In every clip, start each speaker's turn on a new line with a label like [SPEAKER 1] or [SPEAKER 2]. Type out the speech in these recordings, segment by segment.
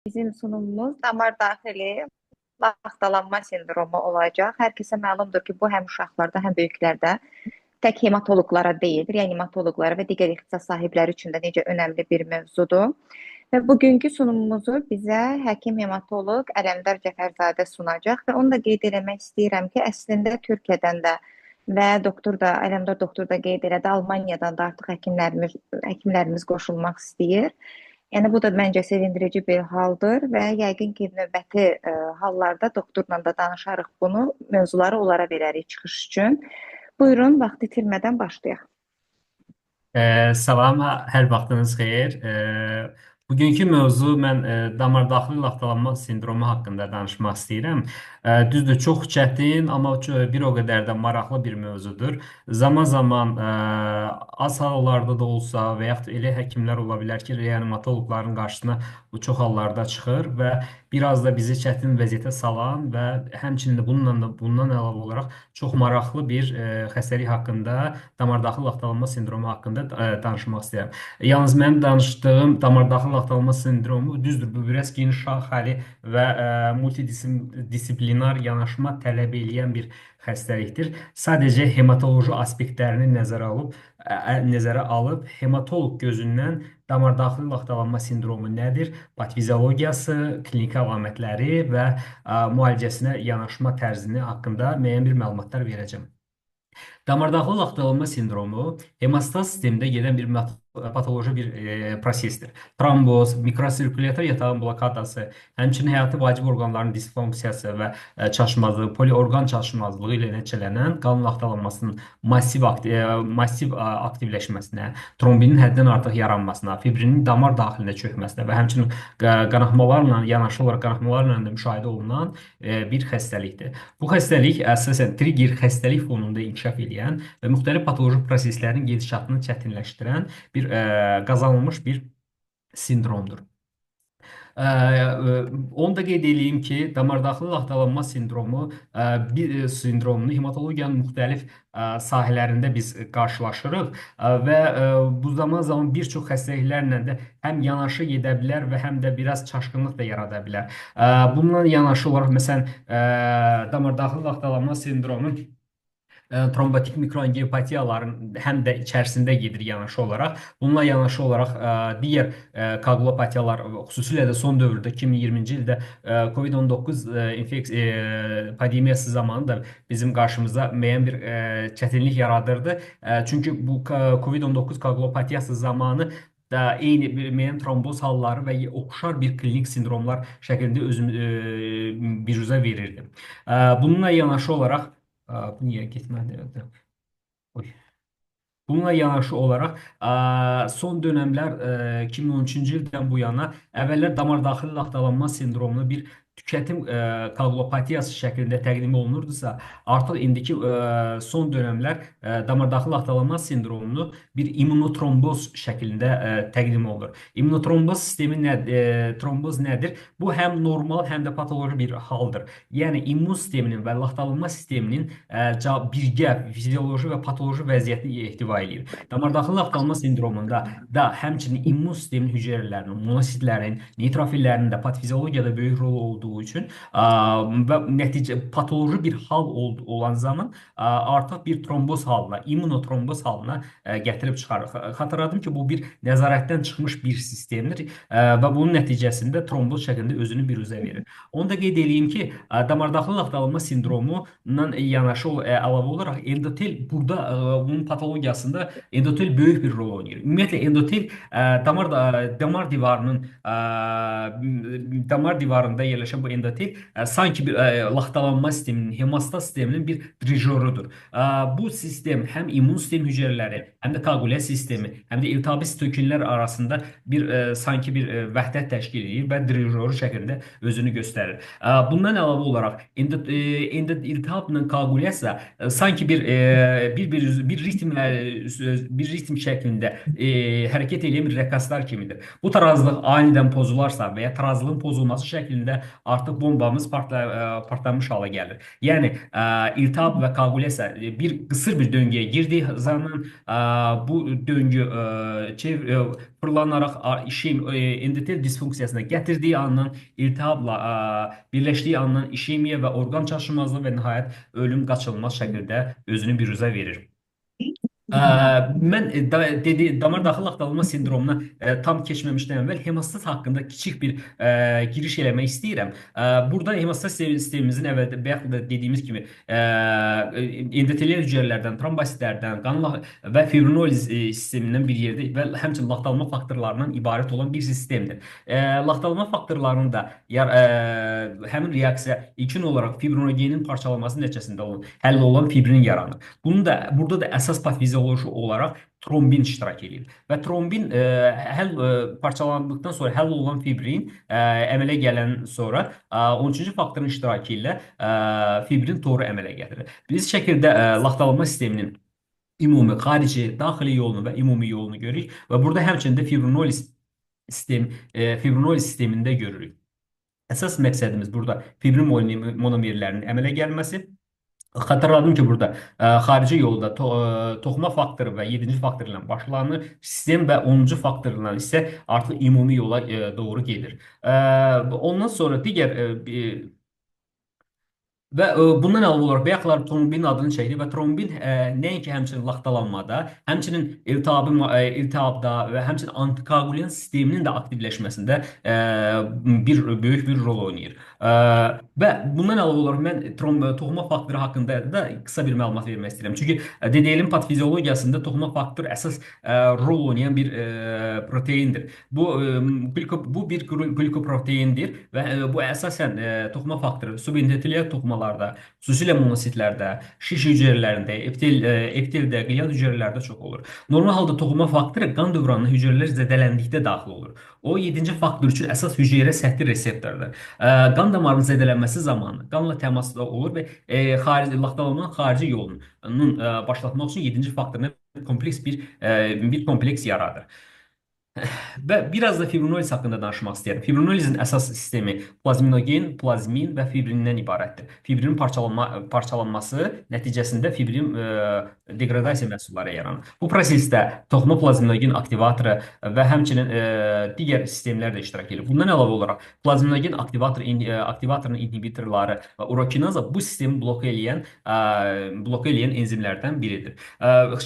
[SPEAKER 1] Bizim sunumumuz damar daxili laxtalanma sindromu olacaq. Hər kəsə məlumdur ki, bu həm uşaqlarda, həm böyüklərdə tək hematoloqlara deyil, reanimatoloqlara və digər ixtisas sahibləri üçün də necə önəmli bir mövzudur. Və bugünkü sunumumuzu bizə həkim hematoloq Ələmdar Cəfərzadə sunacaq və onu da qeyd eləmək istəyirəm ki, əslində Türkiyədən də və doktor da Ələmdar doktor da qeyd elədi, Almaniyadan da artıq həkimlərimiz qoşulmaq istəyir. Yəni bu da məncə sevindirici bir haldır və yəqin ki, növbəti hallarda doktorla da danışarıq bunu, mövzuları onlara verərik çıxış üçün. Buyurun, vaxt itirmədən başlayaq.
[SPEAKER 2] Salam, hər vaxtınız xeyir. Bugünkü mövzu mən damardaxili laxtalanma sindromu haqqında danışmaq istəyirəm. Düzdür, çox çətin, amma bir o qədər də maraqlı bir mövzudur. Zaman-zaman az hallarda da olsa və yaxud elə həkimlər ola bilər ki, reanimatoloqların qarşısına bu çox hallarda çıxır və biraz da bizi çətin vəziyyətə salan və həmçinin də bundan əlavə olaraq çox maraqlı bir xəstəlik haqqında, damardaxili laxtalanma sindromu haqqında danışmaq istəyirəm. Yalnız mənim danışdığım damardaxili laxtalanma sindromu düzdür, bu biraz geniş şaxəli və multidisiplinar yanaşma tələb edən bir xəstəlikdir. Sadəcə hematoloji aspektlərini nəzərə alıb hematoloq gözündən damardaxili laxtalanma sindromu nədir, patfiziologiyası, kliniki əlamətləri və müalicəsinə yanaşma tərzini haqqında müəyyən bir məlumatlar verəcəm. Damardaxili laxtalanma sindromu hemostaz sistemində gedən bir patoloji bir prosesdir. Tromboz, mikrosirkulyator yatağın blokadası, həmçinin həyati vacib orqanların disfunksiyası və çatışmazlığı, poliorqan çatışmazlığı ilə nəticələnən qan laxtalanmasının massiv aktivləşməsinə, trombinin həddən artıq yaranmasına, fibrinin damar daxilində çökməsinə və həmçinin qanaxmalarla yanaşı olaraq qanaxmalarla da müşahidə olunan bir xəstəlikdir. Bu xəstəlik əsasən trigger xəstəlik fonunda inkişaf edən və müxtəlif patoloji proseslərin gedişatını çətinləşdirən bir qazanılmış bir sindromdur. Onu da qeyd edeyim ki, damardaxili laxtalanma sindromunu hematologiyanın müxtəlif sahələrində biz qarşılaşırıq və bu zaman bir çox xəstəliklərlə də həm yanaşı gedə bilər və həm də biraz çaşqınlıq da yarada bilər. Bununla yanaşı olaraq məsələn damardaxili laxtalanma sindromu trombotik mikroangiopatiyaların həm də içərisində gedir yanaşı olaraq. Bununla yanaşı olaraq digər koagulopatiyalar, xüsusilə də son dövrdə 2020-ci ildə COVID-19 pandemiyası zamanı da bizim qarşımıza müəyyən bir çətinlik yaradırdı. Çünki bu COVID-19 koagulopatiyası zamanı da eyni bir müəyyən tromboz halları və oxşar bir klinik sindromlar şəklində biruzə verirdi. Bununla yanaşı olaraq bu niyə getmədi? Oy. Bununla yanaşı olaraq son dönəmlər 2013-cü ildən bu yana əvvəllər damardaxili laxtalanma sindromunu bir tüketim koagulopatiyası şəklində təqdim olunurdusa, artıq indiki son dönəmlər damardaxili laxtalanma sindromunu bir immunotromboz şəklində təqdim olunur. İmmunotromboz tromboz nədir? Bu həm normal, həm də patoloji bir haldır. Yəni immun sisteminin və laxtalanma sisteminin birgə fizioloji və patoloji vəziyyətini ehtiva edir. Damardaxili laxtalanma sindromunda da həmçinin immun sisteminin hüceyrələrinin, monositlərin, neytrofillərin də patfiziologiyada böyük rol olduğu üçün və nəticə patoloji bir hal olan zaman artıq bir tromboz halına, immunotromboz halına gətirib çıxarır. Xatırladım ki, bu bir nəzarətdən çıxmış bir sistemdir və bunun nəticəsində tromboz şəklində özünü biruzə verir. Onu da qeyd edeyim ki, damardaxili laxtalanma sindromundan yanaşı əlavə olaraq endotel burada bunun patologiyasında endotel böyük bir rol oynayır. Ümumiyyətlə endotel damar divarında yerləşən bu endotel sanki bir laxtalanma sisteminin, hemostaz sisteminin bir dirijorudur. Bu sistem həm immun sistem hüceyrələri, həm də koagulyasiya sistemi, həm də iltihabi sitokinlər arasında sanki bir vəhdət təşkil edir və dirijoru şəklində özünü göstərir. Bundan əlavə olaraq iltihabla koagulyasiya sanki bir ritm şəklində hərəkət edən bir rəqaslar kimidir. Bu tarazlıq anidən pozularsa və ya tarazlığın pozulması şəklində artıq bombamız partlamış hala gəlir. Yəni iltihab və koagulyasiya bir qısır bir döngüyə girdiyi zaman bu döngü fırlanaraq endotel disfunksiyasına gətirdiyi andan iltihabla birləşdiyi andan işemiya və orqan çatışmazlığı və nəhayət ölüm qaçınılmaz şəkildə özünü biruzə verir. Mən damar daxil laxtalanma sindromuna tam keçməmişdən əvvəl hemostat haqqında kiçik bir giriş eləmək istəyirəm. Burada hemostat sistemimizin əvvəldə bayaq da dediyimiz kimi endotelial hüceyrələrdən, trombositlərdən, və fibrinoliz sistemindən bir yerdə və həmçinin laxtalanma faktorlarından ibarət olan bir sistemdir. Laxtalanma faktorlarının da həmin reaksiya ilkin olaraq fibrinogenin parçalanması nəticəsində həll olan fibrin yaranır. Burada da əsas patfizioloji olaraq trombin iştirak edir. Və trombin parçalandıqdan sonra həll olunan fibrin əmələ gələn sonra 13-cü faktorun iştirakı ilə fibrin toru əmələ gətirir. Biz şəkildə laxtalanma sisteminin ümumi, xarici, daxili yolunu və ümumi yolunu görürük və burada həmçinin də fibrinoliz sistemində görürük. Əsas məqsədimiz burada fibrin monomerlərinin əmələ gəlməsi. Xatırladım ki, burada xarici yolda toxuma faktoru və 7-ci faktor ilə başlanır. Sistem və 10-cu faktorla isə artıq ümumi yola doğru gedir. Ondan sonra digər və bundan əlavə olaraq bayaqlar trombin adını çəkdik və trombin nəinki həmçinin laxtalanmada, həmçinin iltihabda və həmçinin antikoagulyant sisteminin də aktivləşməsində böyük bir rol oynayır. Və bundan əlavə olaraq mən toxuma faktoru haqqında da qısa bir məlumat vermək istəyirəm. Çünki DDL-in patfiziologiyasında toxuma faktor əsas rol oynayan bir proteindir. Bu bir glikoproteindir və bu əsasən toxuma faktoru subendoteliyar toxumalarda, xüsusilə monositlərdə, şiş hüceyrələrində, epiteldə, glial hüceyrələrdə çox olur. Normal halda toxuma faktoru qan dövranına hüceyrələr zədələndikdə daxil olur. O 7-ci faktor üçün əsas hüceyrə səthi reseptordur. Qan damarının zədələnməsi zamanı qanla təmasda olur və laxtalanmanın xarici yolunun başlatmaq üçün 7-ci faktoruna bir kompleks yaradır. Və biraz da fibrinoliz haqqında danışmaq istəyirəm. Fibrinolizin əsas sistemi plazminogen, plazmin və fibrindən ibarətdir. Fibrinin parçalanması nəticəsində fibrin degradasiya məhsulları yaranır. Bu prosesdə toxuma plazminogen aktivatoru və həmçinin digər sistemlər də iştirak edir. Bundan əlavə olaraq plazminogen aktivatorunun inhibitorları və urokinaza bu sistemi bloka eləyən enzimlərdən biridir.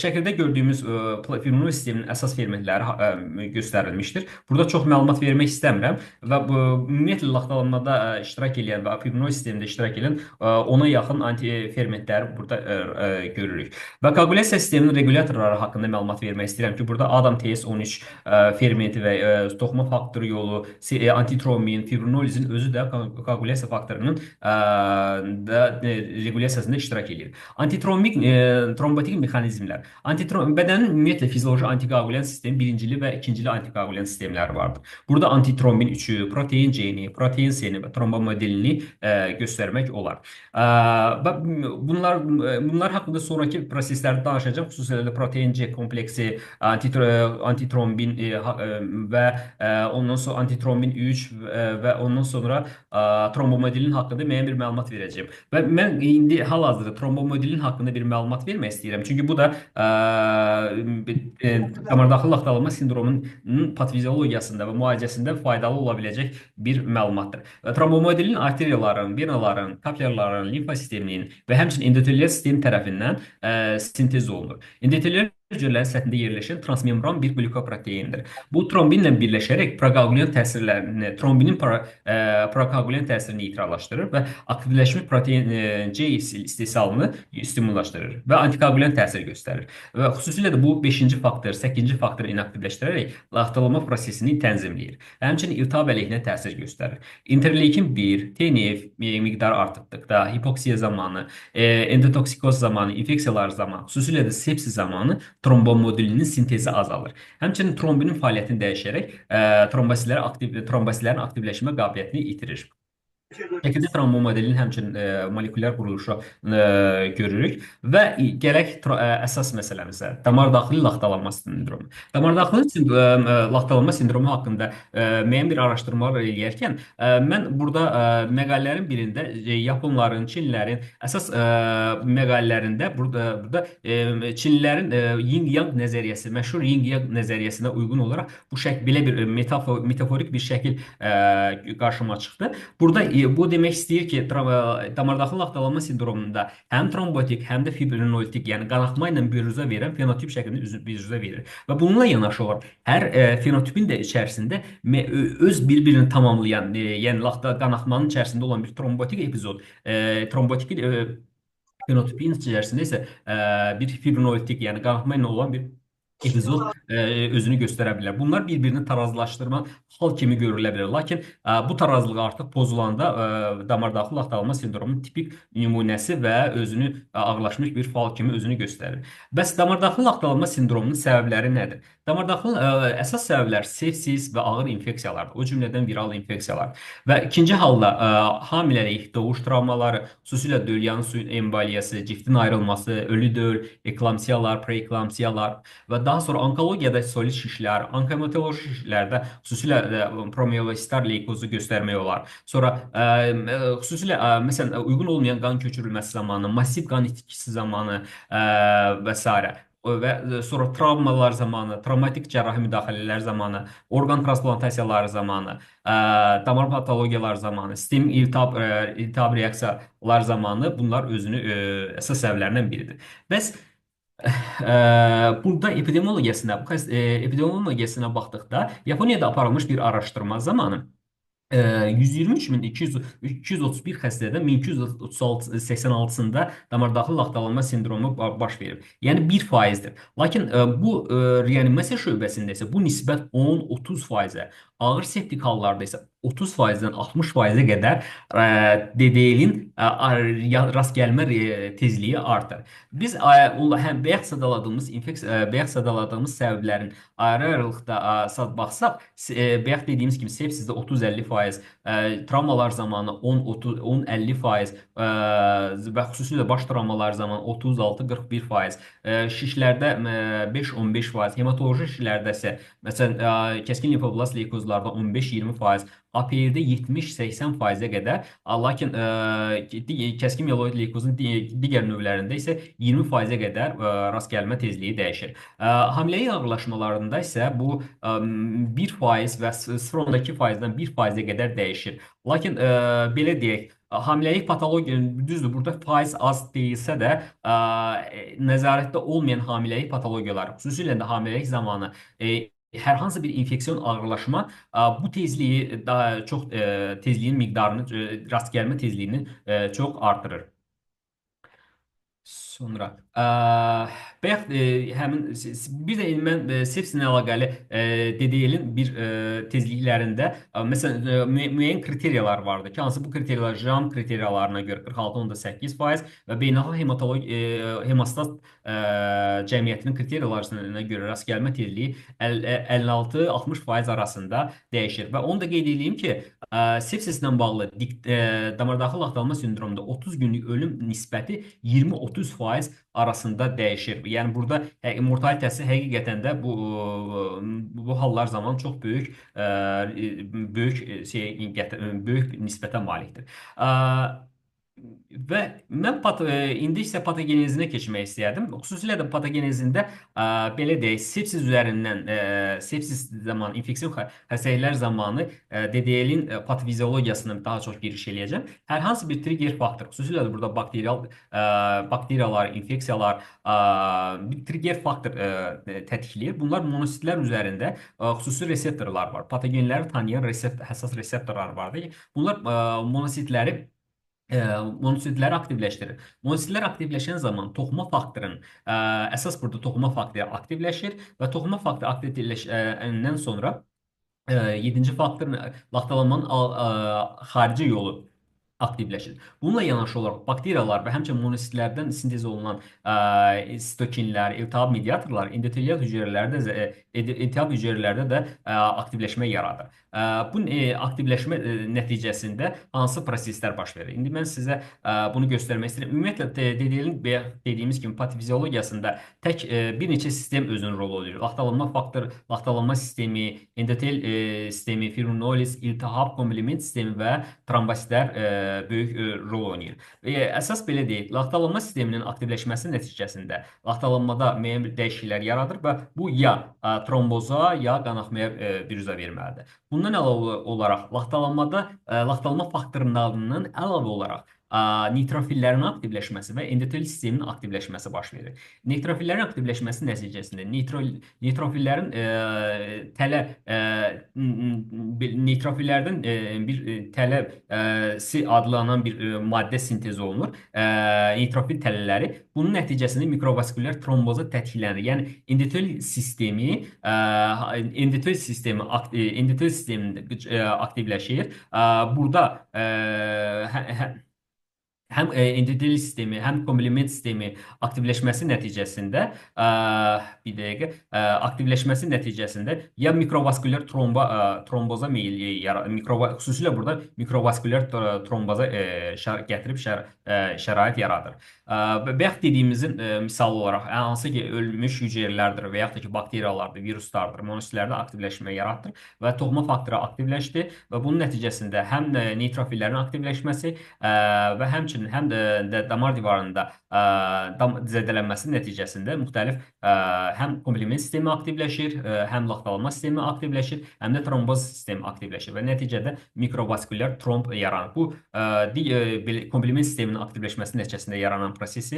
[SPEAKER 2] Şəkildə gördüyümüz fibrinoliz sisteminin əsas fermentləri göstərilmişdir. Burada çox məlumat vermək istəmirəm və ümumiyyətlə laxtalanmada iştirak edən və fibrinoliz sistemində iştirak edən ona yaxın antifermentləri burada görürük. Və koagulyasiya sisteminin regulyatorları haqqında məlumat vermək istəyirəm ki, burada Adam TS13 fermenti və toxuma faktoru yolu, antitrombin, fibrinolizin özü də koagulyasiya faktorunun regulyasiyasında iştirak edir. Antitrombik trombotik mexanizmlər. Bədənin ümumiyyətlə fizioloji antikoagulyant sistemi birincili və ikincili antikoagulyant sistemləri vardır. Burada antitrombin 3-ü, protein C-ni, protein C-ni və trombomodelini göstərmək olar. Və bunlar haqqında sonraki proseslərdə danışacağım. Xüsusilə də protein C kompleksi, antitrombin və ondan sonra antitrombin 3 və ondan sonra trombomodelin haqqında müəyyən bir məlumat verəcəyim. Və mən indi hal-hazırda trombomodelin haqqında bir məlumat vermək istəyirəm. Çünki bu da damardaxil laxtalanma sindromunun patfiziologiyasında və müalicəsində faydalı ola biləcək bir məlumatdır. Trombomodelin arteriyaların, venaların, kapilyaların, limfa sisteminin və həmçinin endotelial sistem tərəfindən sintez olunur. Endotelial hüceyrələrin səthində yerləşən transmembran bir glikoproteindir. Bu trombinlə birləşərək trombinin prokoagulyant təsirini neytrallaşdırır və aktivləşmiş protein C istehsalını stimullaşdırır və antikoagulyant təsir göstərir. Və xüsusilə də bu 5-ci faktor, 8-ci faktoru inaktivləşdirərək laxtalanma prosesini tənzimləyir. Həmçinin iltihab əleyhinə təsir göstərir. Interleykin 1, TNF miqdarı artırtdıqda, hipoksiya zamanı, endotoksikoz zamanı, infeksiyalar zamanı, xüsusilə də sepsis zamanı trombomodelinin sintezi azalır. Həmçinin trombinin fəaliyyətini dəyişərək trombositlərin aktivləşmə qabiliyyətini itirir. Şəkildə travma modelinin həmçinin molekulyar quruluşu görürük və gələk əsas məsələmizə damar daxili laxtalanma sindromu. Damar daxili laxtalanma sindromu haqqında müəyyən bir araşdırmalar eləyərkən mən burada məqalələrin birində Yaponların, Çinlilərin əsas məqalələrində burada Çinlilərin Yin-Yang nəzəriyyəsi, məşhur Yin-Yang nəzəriyyəsinə uyğun olaraq bu belə bir metaforik bir şəkil qarşıma çıxdı. Burada bu demək istəyir ki, damardaxil laxtalanma sindromunda həm trombotik, həm də fibrinolitik, yəni qanaxma ilə büruzə verən fenotip şəklində büruzə verir. Və bununla yanaşı olaraq hər fenotipin də içərisində öz bir-birini tamamlayan, yəni qanaxmanın içərisində olan bir trombotik epizod, trombotik fenotipin içərisində isə bir fibrinolitik, yəni qanaxma ilə olan bir epizod özünü göstərə bilər. Bunlar bir-birini tarazlaşdırma hal kimi görülə bilər. Lakin bu tarazlıq artıq pozulanda damardaxil laxtalanma sindromunun tipik nümunəsi və özünü ağırlaşmış bir fal kimi özünü göstərir. Bəs damardaxil laxtalanma sindromunun səbəbləri nədir? Damardaxil əsas səbəblər sepsis və ağır infeksiyalardır. O cümlədən viral infeksiyalar. Və ikinci halda hamiləlik, doğuş travmaları, xüsusilə dölyanın suyun emboliyası, ciftin ayrılması, ölü döl, eklamsiyalar, preeklamsiyalar və daha sonra onkologiyada solit şişlər, onkohematoloji şişlərdə xüsusilə promiyelistar leykozu göstərmək olar. Sonra xüsusilə məsələn uyğun olmayan qan köçürülməsi zamanı, massiv qan itkisi zamanı və s. və sonra travmalar zamanı, travmatik cərrahi müdaxilələr zamanı, orqan transplantasiyaları zamanı, damar patologiyalar zamanı, sistem iltihab reaksiyalar zamanı bunlar özünü əsas səbəblərindən biridir. Bəs burada epidemiologiyasına baxdıqda Yaponiyada aparılmış bir araşdırma zamanı 123.231 xəstədən 1286-sında damardaxil laxtalanma sindromu baş verib. Yəni 1%dir. Lakin bu reanimasiya şöbəsində isə bu nisbət 10-30%-ə, ağır septik hallarda isə 30%-dən 60%-ə qədər DDL-in rast gəlmə tezliyi artır. Biz bayaq sadaladığımız səbəblərin ayrı-ayrılıqda baxsaq, bayaq dediyimiz kimi sepsisdə 30-50%, travmalar zamanı 10-50% və xüsusilə baş travmalar zamanı 36-41%, şişlərdə 5-15%, hematoloji şişlərdə isə məsələn kəskin limfoblast leykozlarda 15-20%, APR-də 70-80%-ə qədər, lakin kəskin mieloid leykozun digər növlərində isə 20%-ə qədər rast gəlmə tezliyi dəyişir. Hamiləlik ağırlaşmalarında isə bu 1% və 0,2%-dən 1%-ə qədər dəyişir. Lakin belə deyək, hamiləlik patologiya düzdür, burada faiz az deyilsə də nəzarətdə olmayan hamiləlik patologiyalar, xüsusilə də hamiləlik zamanı hər hansı bir infeksiyon ağırlaşma bu tezliyi daha çox tezliyin miqdarını, rast gəlmə tezliyini çox artırır. Sonra bayaq həmin bir də mən sepsislə əlaqəli DDL-in bir tezliklərində məsələn müəyyən kriteriyalar vardı ki, hansı bu kriteriyalar JAM kriteriyalarına görə 46.8% və beynəlxalq hemostat cəmiyyətinin kriteriyalarına görə rast gəlmə tezliyi 56-60% arasında dəyişir. Və onu da qeyd edeyim ki, sepsislə bağlı damardaxil laxtalanma sindromunda 30 günlük ölüm nisbəti 20-30% arasında dəyişir. Yəni burada mortalitəsi həqiqətən də bu hallar zamanı çox böyük nisbətə malikdir. Və mən indi isə patogenezinə keçmək istəyərdim. Xüsusilə də patogenezində belə deyək, sepsis üzərindən, sepsis zamanı, infeksion xəstəliklər zamanı DDL-in patofiziologiyasına daha çox giriş eləyəcəm. Hər hansı bir trigger faktor, xüsusilə də burada bakteriyalar, infeksiyalar bir trigger faktor tətikləyir. Bunlar monositlər üzərində xüsusi reseptorlar var. Patogenləri tanıyan həssas reseptorlar vardır. Bunlar monositləri aktivləşdirir. Monositlər aktivləşən zaman toxuma faktorun, əsas burada toxuma faktoru aktivləşir və toxuma faktoru aktivləşəndən sonra 7-ci faktorun laxtalanmanın xarici yolu aktivləşir. Bununla yanaşı olaraq bakteriyalar və həmçinin monositlərdən sintez olunan sitokinlər, iltihab mediatorları endotelial hüceyrələrdə də aktivləşmə yaradır. Bu aktivləşmə nəticəsində hansı proseslər baş verir? İndi mən sizə bunu göstərmək istəyirəm. Ümumiyyətlə dediyimiz kimi patofiziologiyasında tək bir neçə sistem özünün rol oynayır. Laxtalanma faktor, laxtalanma sistemi, endotel sistemi, fibrinolis, iltihab komplement sistemi və trombositlər böyük rol oynayır. Əsas belə deyil. Laxtalanma sisteminin aktivləşməsi nəticəsində laxtalanmada müəyyən dəyişikliklər yaradır və bu ya tromboza, ya qanaxmaya bürüzə verməlidir. Bundan əlavə olaraq laxtalanma faktorlarının əlavə olaraq neytrofillərin aktivləşməsi və endotel sisteminin aktivləşməsi baş verir. Neytrofillərin aktivləşməsi nəticəsində neytrofillərin neytrofillərdən bir tələsi adlanan bir maddə sintez olunur. Neytrofil tələləri. Bunun nəticəsində mikrovaskulyar tromboza tətiklənir. Yəni endotel sistemi aktivləşir. Burada həm endotel sistemi, həm komplement sistemi aktivləşməsi nəticəsində bir dəqiqə aktivləşməsi nəticəsində ya mikrovaskulyar tromboza meyilli xüsusilə burada mikrovaskulyar tromboza gətirib şərait yaradır. Və yaxud dediyimizin misalı olaraq hansı ki ölmüş hüceyrələrdir və yaxud da ki bakteriyalardır, viruslardır, monositlərdə aktivləşmə yaratdır və toxuma faktoru aktivləşdi və bunun nəticəsində həm neytrofillərin aktivləşməsi və həmçinin həm də damar divarında zədələnməsi nəticəsində müxtəlif həm komplement sistemi aktivləşir, həm laxtalanma sistemi aktivləşir, həm də tromboz sistemi aktivləşir və nəticədə mikrovaskulyar tromb yaranır. Bu komplement sisteminin aktivləşməsi nəticəsində yaranan prosesi.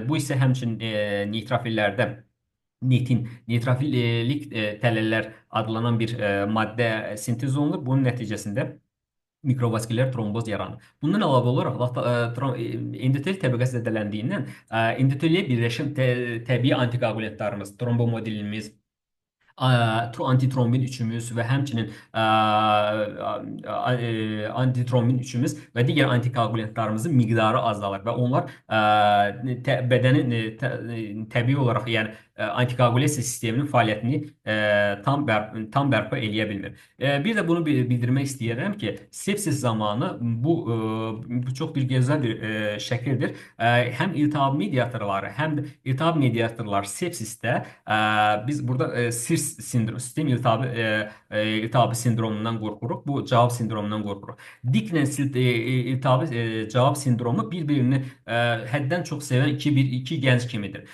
[SPEAKER 2] Bu isə həmçinin neytrofillərdə neytrofillik tələlər adlanan bir maddə sintez olunur. Bunun nəticəsində mikrovaskulyar tromboz yaranır. Bundan əlavə olaraq endotel təbəqəsi zədələndiyindən endoteliyə birləşən təbii antikoagulantlarımız, trombomodulimiz, antitrombin üçümüz və həmçinin antitrombin üçümüz və digər antikoagulantlarımızın miqdarı azalır və onlar bədənin təbii olaraq, yəni antikoagulyasiya sisteminin fəaliyyətini tam bərpa eləyə bilmir. Bir də bunu bildirmək istəyirəm ki, sepsis zamanı bu çox bir gözəl bir şəkildir. Həm iltihab mediatorları, həm də iltihab mediatorlar sepsisdə biz burada sistem iltihabı sindromundan qorxuruq. Bu cavab sindromundan qorxuruq. Diklə cavab sindromu bir-birini həddən çox sevən iki gənc kimidir.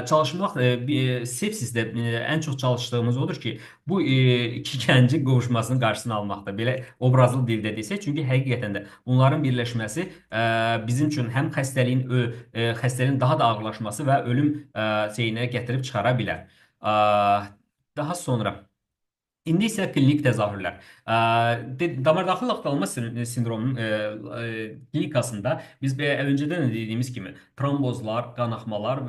[SPEAKER 2] Çalışmaq sepsisdə ən çox çalışdığımız odur ki, bu iki gəncin qovuşmasının qarşısını almaqdır. Belə obrazlı dildə desək, çünki həqiqətən də bunların birləşməsi bizim üçün həm xəstəliyin daha da ağırlaşması və ölüm şeyinə gətirib çıxara bilər. Daha sonra İndi isə klinik təzahürlər. Damardaxil laxtalanma sindromunun klinikasında biz öncədən də dediyimiz kimi trombozlar, qanaxmalar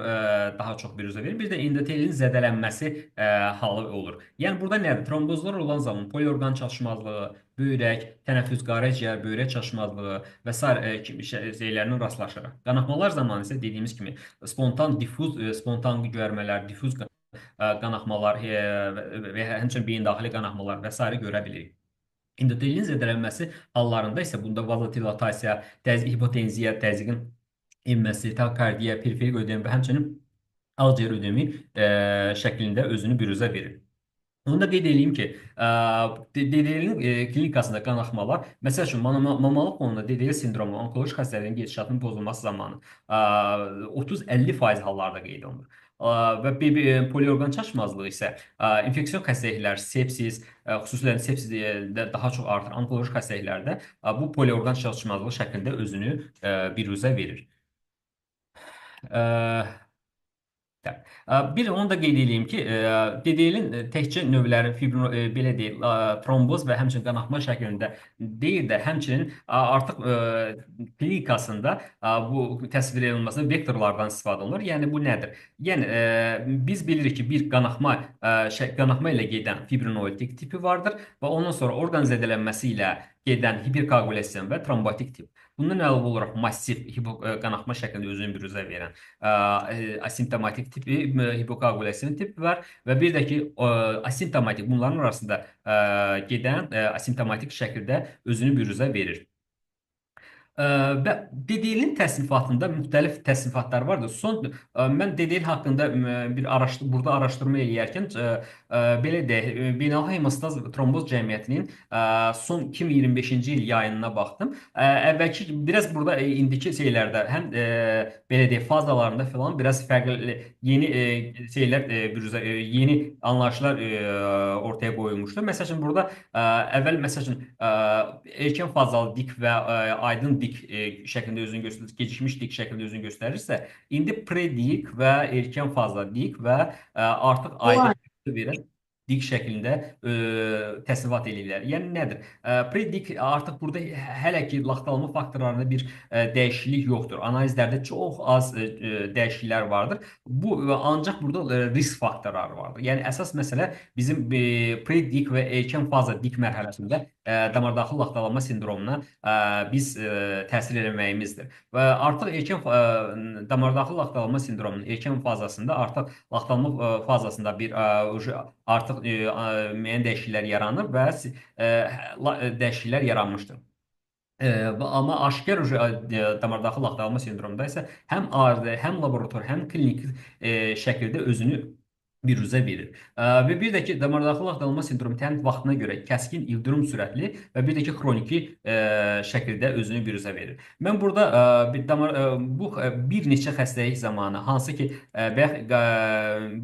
[SPEAKER 2] daha çox bürüzə verir. Bir də endotelin zədələnməsi halı olur. Yəni burada nədir? Trombozlar olan zaman poliorqan çatışmazlığı, böyrək, tənəffüs, qaraciyər, böyrək çatışmazlığı və s. kimi şeylərlə rastlaşırıq. Qanaxmalar zamanı isə dediyimiz kimi spontan cüvərmələr, difuz qanaxmalar və həmçinin beyindaxili qanaxmalar və s. görə bilirik. Endotelin zədələnməsi hallarında isə bunda vazodilatasiya, hipotenziya, təzyiqin enməsi, takikardiya, periferik ödemi və həmçinin akciğer ödemi şəklində özünü bürüzə verir. Onu da qeyd edeyim ki, DDL-in klinikasında qanaxmalar, məsəl üçün mamalıq fonunda DDL sindromu, onkoloji xəstəliyin gedişatının pozulması zamanı 30-50% hallarda qeyd olunur. Və poliorqan çatışmazlığı isə infeksiyon xəstəliklər, sepsis, xüsusilə sepsisdə daha çox artır, onkoloji xəstəliklərdə bu poliorqan çatışmazlığı şəklində özünü bürüzə verir. Bir onu da qeyd edeyim ki, DDL-in təkcə növləri belə deyil, tromboz və həmçinin qanaxma şəklində deyil də, həmçinin artıq klinikasında bu təsvir edilməsində vektorlardan istifadə olunur. Yəni bu nədir? Yəni biz bilirik ki, bir qanaxma ilə gedən fibrinoid tipi vardır və ondan sonra orqan zədələnməsi ilə gedən hiperkoagulyasiya və trombotik tip. Bundan əlavə olaraq massiv qanaxma şəklində özünü büruzə verən asimptomatik tipi, hipokoagulyasiya tipi var və bir də ki, asimptomatik bunların arasında gedən asimptomatik şəkildə özünü büruzə verir. Və DDL-in təsnifatında müxtəlif təsnifatlar vardır. Mən DDL haqqında burada araşdırma eləyərkən belə deyək, Beynəlxalq Hemostaz Tromboz Cəmiyyətinin son 2025-ci il yayınına baxdım. Əvvəlki biraz burada indiki şeylərdə həm belə deyək fazalarında falan biraz fərqli yeni yeni anlayışlar ortaya qoyulmuşdur. Məsəl üçün burada əvvəl məsəl üçün erkən fazalı dik və aydın dik şəklində özünü göstərir, gecikmiş dik şəklində özünü göstərirsə, indi predik və erkən fazla dik və artıq aydın verən dik şəklində təsniffat edirlər. Yəni nədir? Predik artıq burada hələ ki laxtalanma faktorlarında bir dəyişiklik yoxdur. Analizlərdə çox az dəyişikliklər vardır. Bu ancaq burada risk faktorları vardır. Yəni əsas məsələ bizim predik və erkən faza dik mərhələsində damardaxil laxtalanma sindromuna biz təsir eləməyimizdir. Və artıq erkən damardaxil laxtalanma sindromunun erkən fazasında artıq laxtalanma fazasında bir artıq müəyyən dəyişikliklər yaranır və dəyişikliklər yaranmışdır. Amma aşkar damardaxil laxtalanma sindromunda isə həm ardı, həm laborator, həm klinik şəkildə özünü büruzə verir. Və bir də ki, damardaxil laxtalanma sindromu təm vaxtına görə kəskin ildırım sürətli və bir də ki, xroniki şəkildə özünü büruzə verir. Mən burada bu bir neçə xəstəlik zamanı, hansı ki,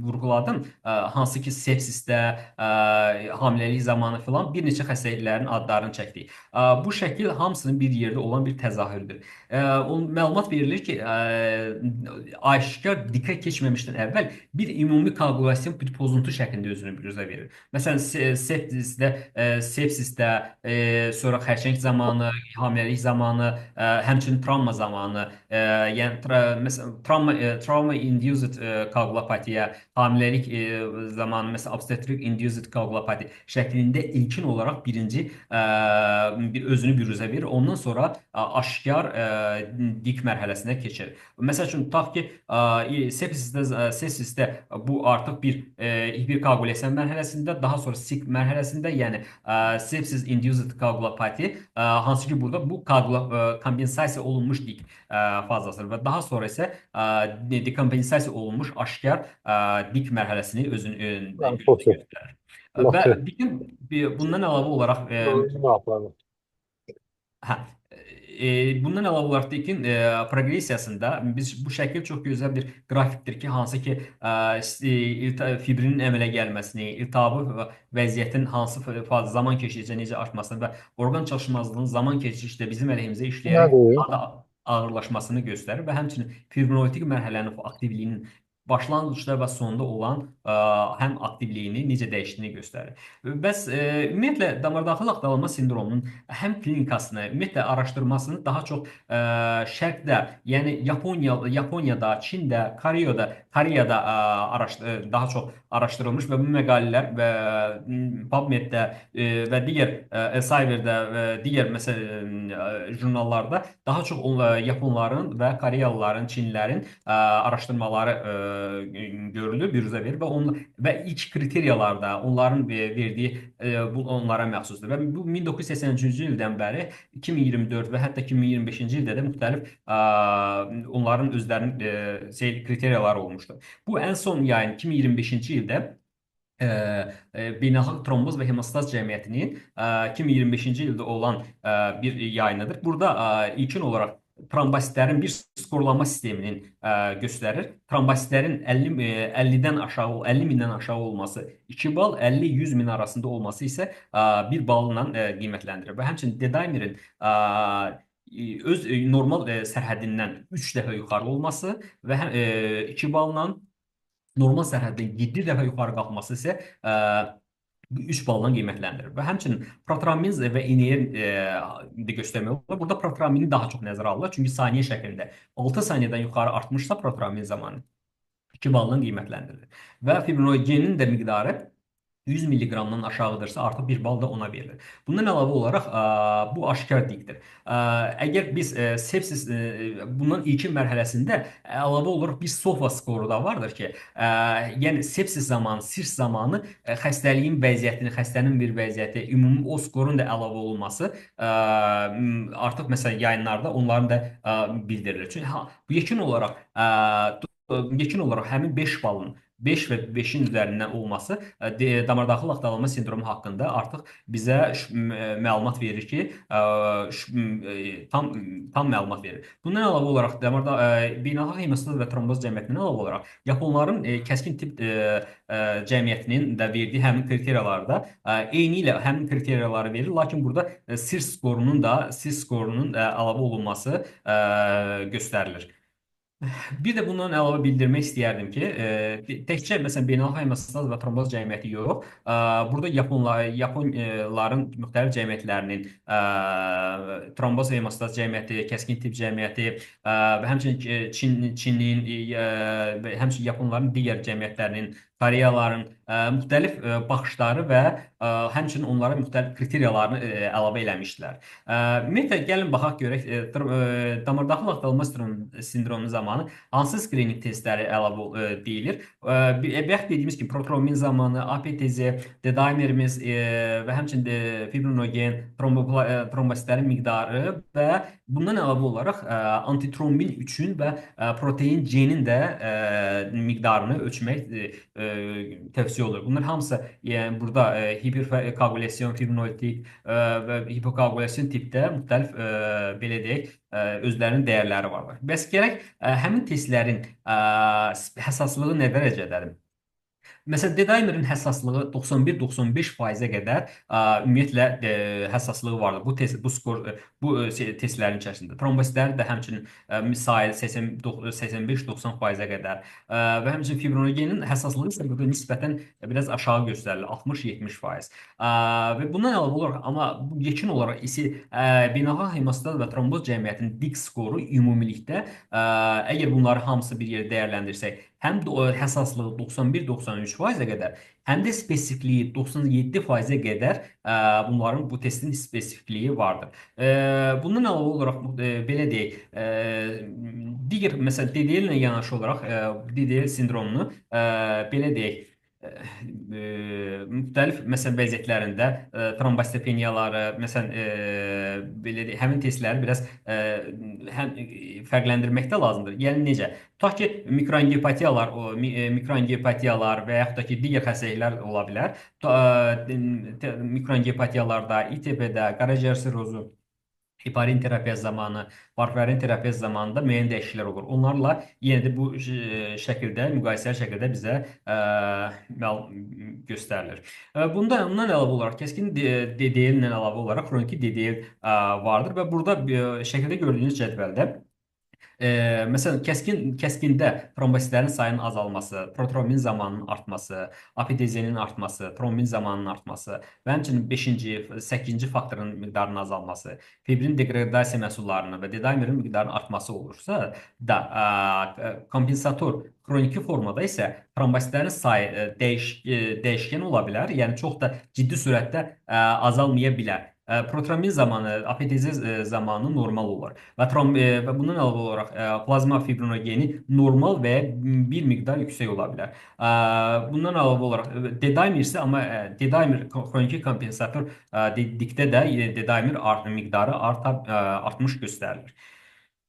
[SPEAKER 2] vurğuladım, hansı ki, sepsisdə, hamiləlik zamanı filan bir neçə xəstəliklərin adlarını çəkdik. Bu şəkil hamısının bir yerdə olan bir təzahürüdür. Məlumat verilir ki, aşkar dikə keçməmişdən əvvəl bir ümumi koagulyasiya bir pozuntu şəklində özünü büruzə verir. Məsələn, sepsisdə, sonra xərçəng zamanı, hamiləlik zamanı, həmçinin travma zamanı, yəni məsələn, trauma-induced koagulopatiya, hamiləlik zamanı, məsələn, obstetric-induced koagulopatiya şəklində ilkin olaraq birinci bir özünü büruzə verir. Ondan sonra aşkar dik mərhələsinə keçir. Məsəl üçün, tutaq ki, sepsisdə bu artıq bir hiperkoagulyasiya mərhələsində, daha sonra SIK mərhələsində, yəni sepsis induced koagulopati, hansı ki burada bu kompensasiya olunmuş dik fazasıdır və daha sonra isə dekompensasiya olunmuş aşkar dik mərhələsini özünü göstərir. Və bundan əlavə olaraq bundan əlavə olaraq deyin, proqressiyasında biz bu şəkil çox gözəl bir qrafikdir ki, hansı ki fibrinin əmələ gəlməsini, iltihabı vəziyyətin hansı zaman keçdikcə necə artmasını və orqan çalışmazlığının zaman keçdikcə bizim əleyhimizə işləyərək daha da ağırlaşmasını göstərir və həmçinin fibrinolytik mərhələnin aktivliyinin başlanğıcda və sonda olan həm aktivliyini necə dəyişdiyini göstərir. Bəs ümumiyyətlə damardaxil laxtalanma sindromunun həm klinikasını, ümumiyyətlə araşdırmasını daha çox şərqdə, yəni Yaponiyada, Çində, Koreyada daha çox araşdırılmış və bu məqalələr və PubMed-də və digər Elsevier'də və digər jurnallarda daha çox Yaponların və Koreyalıların, Çinlilərin araşdırmaları görülür, büruzə verir və ilk kriteriyalarda onların verdiyi onlara məxsusdur. Və bu 1983-cü ildən bəri 2024 və hətta 2025-ci ildə də müxtəlif onların özlərinin kriteriyaları olmuşdur. Bu ən son yayın 2025-ci ildə Beynəlxalq Tromboz və Hemostaz Cəmiyyətinin 2025-ci ildə olan bir yayınıdır. Burada ilkin olaraq trombositlərin bir skorlama sisteminin göstərir. Trombositlərin 50-dən aşağı, 50 mindən aşağı olması 2 bal, 50-100 min arasında olması isə 1 balla qiymətləndirir. Və həmçinin D-dimerin öz normal sərhəddindən 3 dəfə yuxarı olması və 2 balla normal sərhəddən 7 dəfə yuxarı qalxması isə 3 baldan qiymətləndirir. Və həmçinin protramin və ineyer də göstərmək olar. Burada protramini daha çox nəzərə alırlar. Çünki saniyə şəklində 6 saniyədən yuxarı artmışsa protramin zamanı 2 baldan qiymətləndirilir. Və fibrinogenin də miqdarı 100 milliqramdan aşağıdırsa artıq 1 bal da ona verilir. Bundan əlavə olaraq bu aşkar dikdir. Əgər biz sepsis bundan ilkin mərhələsində əlavə olaraq bir SOFA skoru da vardır ki, yəni sepsis zamanı, SIRS zamanı xəstəliyin vəziyyətini, xəstənin bir vəziyyəti, ümumi o skorun da əlavə olunması artıq məsələn yayınlarda onların da bildirilir. Çünki yekun olaraq həmin 5 balın 5 və 5-in üzərindən olması damardaxil laxtalanma sindromu haqqında artıq bizə məlumat verir ki, tam məlumat verir. Bundan əlavə olaraq Beynəlxalq Hemostaz və Tromboz Cəmiyyətindən əlavə olaraq Yaponların kəskin tibb cəmiyyətinin də verdiyi həmin kriteriyalarda eyni ilə həmin kriteriyaları verir. Lakin burada SIRS skorunun əlavə olunması göstərilir. Bir də bundan əlavə bildirmək istəyərdim ki, təkcə məsələn Beynəlxalq Hemostaz və Tromboz Cəmiyyəti yox, burada Yaponların müxtəlif cəmiyyətlərinin Tromboz və Hemostaz Cəmiyyəti, Kəskin Tibb Cəmiyyəti və həmçinin Çinin və həmçinin Yaponların digər cəmiyyətlərinin, Koreyaların müxtəlif baxışları və həmçinin onlara müxtəlif kriteriyalarını əlavə eləmişdilər. Ümumiyyətlə, gəlin baxaq görək, damardaxil laxtalanma sindromu zamanı hansı skrining testləri əlavə deyilir. Bayaq dediyimiz kimi protrombin zamanı, APTZ, D-dimerimiz və həmçinin fibrinogen, trombositlərin miqdarı və bundan əlavə olaraq antitrombin üçün və protein C-nin də miqdarını ölçmək tövsiyə olunur. Bunlar hamısı yəni burada hiperkoagulyasiya, fibrinolytik və hipokoagulyasiya tipdə müxtəlif belə deyək özlərinin dəyərləri var. Bəs gərək həmin testlərin həssaslığı nə dərəcədədir? Məsələn, D-dimerin həssaslığı 91-95%-ə qədər ümumiyyətlə həssaslığı vardır. Bu testlərin içərisində. Trombositləri də həmçinin sayı 85-90%-ə qədər və həmçinin fibrinogenin həssaslığı isə burada nisbətən biraz aşağı göstərilir, 60-70%. Və bundan əlavə olaraq, amma yekun olaraq isə Beynəlxalq Hemostaz və Tromboz Cəmiyyətinin DIC skoru ümumilikdə, əgər bunları hamısı bir yerdə dəyərləndirsək, həm də həssaslığı 91-93%-ə qədər, həm də spesifikliyi 97%-ə qədər bu testin spesifikliyi vardır. Bundan əlavə olaraq belə deyək, digər məsələn DDL ilə yanaşı olaraq DDL sindromunu belə deyək müxtəlif məsələn vəziyyətlərində trombositopeniyaları, məsələn belə deyək, həmin testləri biraz həm fərqləndirmək də lazımdır. Yəni necə? Tutaq ki, mikroangiopatiyalar və yaxud da ki, digər xəstəliklər ola bilər. Mikroangiopatiyalarda, İTB-də, qaraciyər sirrozu, heparin terapiya zamanı, varfarin terapiya zamanında müəyyən dəyişikliklər olur. Onlarla yenə də bu şəkildə, müqayisəli şəkildə bizə göstərilir. Bundan əlavə olaraq, kəskin DDL ilə əlavə olaraq xroniki DDL vardır və burada şəkildə gördüyünüz cədvəldə məsələn, kəskində trombositlərin sayının azalması, protrombin zamanının artması, APTZ-nin artması, trombin zamanının artması və həmçinin 5-ci, 8-ci faktorun miqdarının azalması, fibrin degradasiya məhsullarının və D-dimerin miqdarının artması olursa da kompensator xroniki formada isə trombositlərin sayı dəyişkən ola bilər, yəni çox da ciddi sürətdə azalmaya bilər. Protrombin zamanı, APTZ zamanı normal olur və bundan əlavə olaraq plazma fibrinogeni normal və bir miqdar yüksək ola bilər. Bundan əlavə olaraq D-dimer isə, amma D-dimer xroniki kompensator dedikdə də D-dimer miqdarı artmış göstərilir.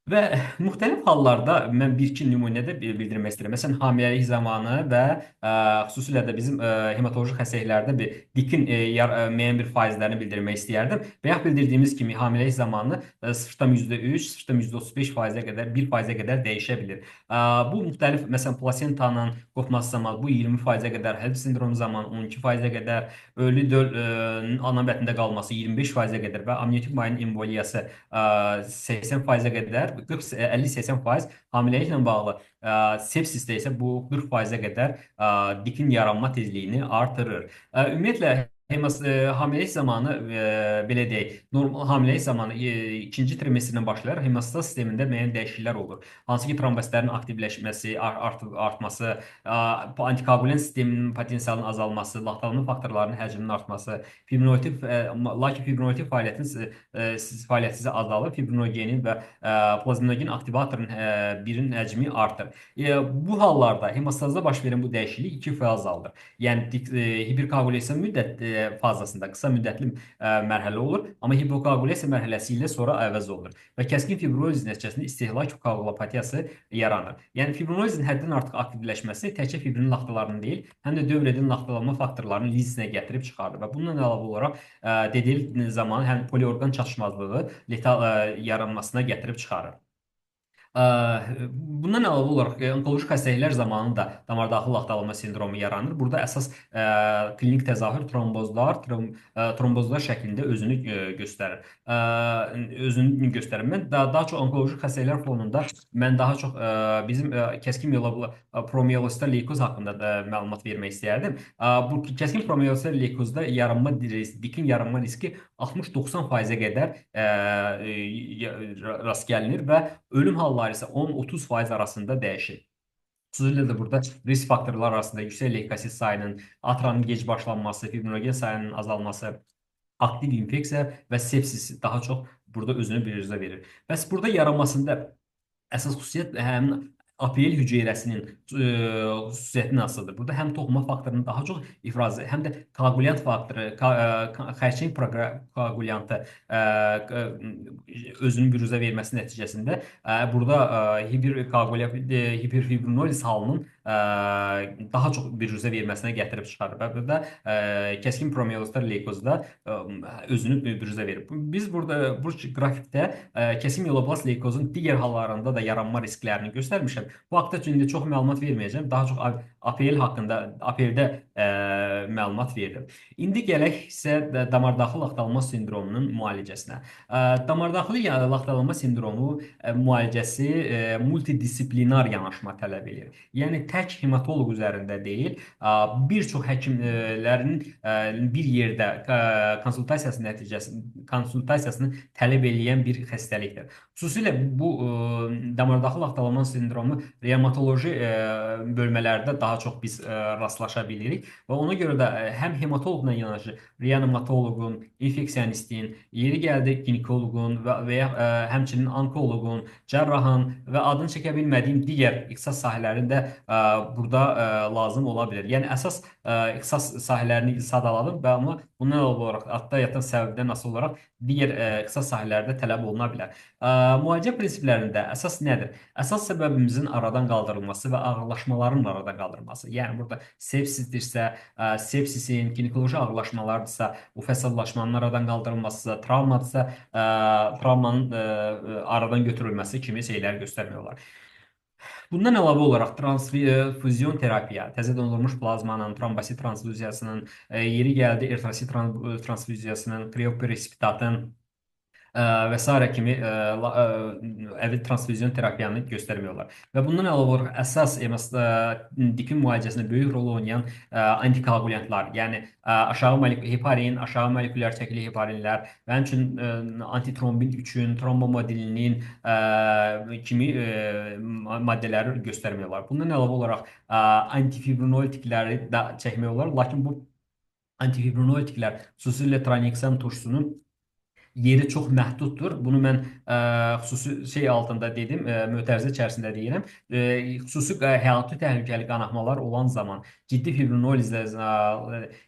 [SPEAKER 2] Və müxtəlif hallarda mən bir-iki nümunədə bildirmək istəyirəm. Məsələn, hamiləlik zamanı və xüsusilə də bizim hematoloji xəstəliklərdə dikin müəyyən bir faizlərini bildirmək istəyərdim. Bayaq bildirdiyimiz kimi hamiləlik zamanı 0,3, 0,35%-ə qədər, 1%-ə qədər dəyişə bilir. Bu müxtəlif, məsələn, plasentanın qopması zamanı bu 20%-ə qədər, HELLP sindromu zamanı 12%-ə qədər, ölü döl ana bətnində qalması 25%-ə qədər və amniotik mayın emboliyası 80%-ə qədər, 50-80% hamiləliklə bağlı sepsisdə isə bu 40%-ə qədər dikin yaranma tezliyini artırır. Ümumiyyətlə, Hamiləlik zamanı belə deyək, normal hamiləlik zamanı ikinci trimestrdən başlayaraq hemostaz sistemində müəyyən dəyişikliklər olur. Hansı ki, trombositlərin aktivləşməsi, artması, antikoagulyant sisteminin potensialının azalması, laxtalanma faktorlarının həcminin artması, lakin fibrinolitik fəaliyyəti sizə azalır, fibrinogenin və plazminogen aktivatorun birinin həcmi artır. Bu hallarda hemostazda baş verən bu dəyişiklik 2 faz alır. Yəni hiperkoagulyasiya fazasında qısa müddətli mərhələ olur, amma hipokoagulyasiya mərhələsi ilə sonra əvəz olunur və kəskin fibrinoz nəticəsində istehlak koagulopatiyası yaranır. Yəni fibrinozin həddən artıq aktivləşməsi təkcə fibrin laxtalarını deyil, həm də dövr edən laxtalanma faktorlarının lizinə gətirib çıxardır və bundan əlavə olaraq DDL zamanı həm poliorqan çatışmazlığı letal yaranmasına gətirib çıxarır. Bundan əlavə olaraq onkoloji xəstəliklər zamanı da damardaxil laxtalanma sindromu yaranır. Burada əsas klinik təzahür trombozlar şəklində özünü göstərir. Mən daha çox onkoloji xəstəliklər fonunda mən daha çox bizim kəskin promiyelosital leykoz haqqında da məlumat vermək istəyərdim. Bu kəskin promiyelosital leykozda dikin yaranma riski 60-90%-ə qədər rast gəlinir və ölüm halları isə 10-30% arasında dəyişir. Xüsusilə də burada risk faktorlar arasında yüksək leykosit sayının, atranın gec başlanması, fibrinogen sayının azalması, aktiv infeksiya və sepsis daha çox burada özünü biruzə verir. Bəs burada yaranmasında əsas xüsusiyyət həmin APL hüceyrəsinin xüsusiyyəti nasıldır? Burada həm toxuma faktorunun daha çox ifrazı, həm də koagulyant faktoru, xərçəng koagulyantı özünün büruzə verməsi nəticəsində burada hiperfibrinoliz halının daha çox büruzə verməsinə gətirib çıxarır və burada kəskin promiyelosital leykozda özünü büruzə verir. Biz burada bu qrafikdə kəskin mieloblast leykozun digər hallarında da yaranma risklərini göstərmişəm. Bu haqda indi çox məlumat verməyəcəm. Daha çox APL haqqında, APL-də məlumat verirəm. İndi gələk isə damardaxil laxtalanma sindromunun müalicəsinə. Damardaxil laxtalanma sindromu müalicəsi multidisiplinar yanaşma tələb edir. Yəni tək hematoloq üzərində deyil, bir çox həkimlərin bir yerdə konsultasiyasını tələb edən bir xəstəlikdir. Xüsusilə bu damardaxil laxtalanma sindromu revmatoloji bölmələrdə daha çox biz rastlaşa bilirik və ona görə də həm hematoloqla yanaşı reanimatoloqun, infeksionistin, yeri gəldi ginekoloqun və ya həmçinin onkoloqun, cərrahın və adını çəkə bilmədiyim digər ixtisas sahələrində burada lazım ola bilər. Yəni əsas ixtisas sahələrini sadaladım və amma bundan olaraq adda yatan səbəbdən asılı olaraq digər ixtisas sahələrdə tələb oluna bilər. Müalicə prinsiplərində əsas nədir? Əsas səbəbimizin aradan qaldırılması və ağırlaşmaların aradan qaldırılması. Yəni burada sepsisdirsə, sepsisin, ginekoloji ağırlaşmalardırsa, bu fəsallaşmanın aradan qaldırılması, travmadırsa, travmanın aradan götürülməsi kimi şeylər göstərmək olar. Bundan əlavə olaraq transfüzion terapiya, təzə dondurulmuş plazmanın, trombosit transfuziyasının, yeri gəldi eritrosit transfuziyasının, kriopresipitatın və s. kimi transfüzion terapiyanı göstərmək olar. Və bundan əlavə olaraq əsas dikin müalicəsində böyük rol oynayan antikoagulyantlar, yəni heparin, aşağı molekulyar çəkili heparinlər və həmçinin antitrombin üçün trombomodilinin kimi maddələri göstərmək olar. Bundan əlavə olaraq antifibrinolitikləri də çəkmək olar, lakin bu antifibrinolitiklər, xüsusilə traneksan turşusunun yeri çox məhduddur. Bunu mən xüsusi altında dedim, mötərizə içərisində deyirəm. Xüsusi həyati təhlükəli qanaxmalar olan zaman, ciddi fibrinolizlə